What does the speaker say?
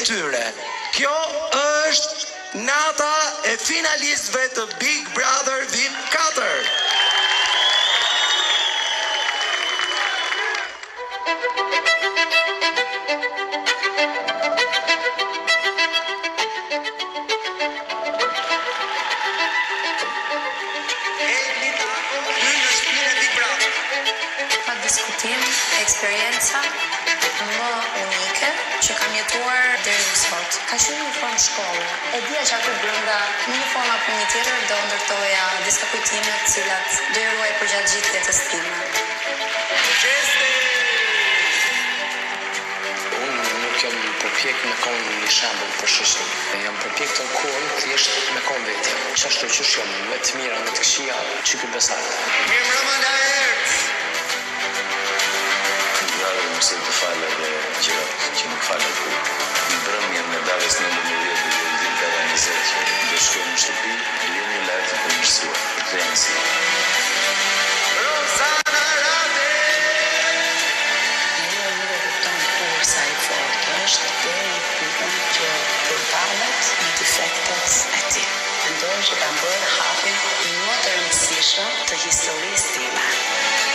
tyre. Kjo është nata e finalistëve të Big Brother VIP 4. Diskutim, eksperienca më unike që kam jetuar deri më sot. Ka qenë një formë shkolle. E dija që aty brenda në një formë apo një tjetër do ndërtoja disa kujtime të cilat do i ruaj përgjatë gjithë jetës time. Unë nuk jam përpjek me kon një shembull për shoqin. Jam përpjek të kohën thjesht me kon vetja. Çashtu që jam me të mira, me të këqija, çiku besak. Se të falë dhe gjërat që nuk falë të në brëmjen në davës në më vjetë dhe në dhjën të organizat që dhe shkojnë në shtëpi dhe jemi në lajtë për mërësua. Këtë janë si. Rosana Rade! Një kupton kur sa i fort është dhe i pikën që përballet në defektet e ti. Mendoj që ka bërë hapin më të rëndësishëm të historisë time.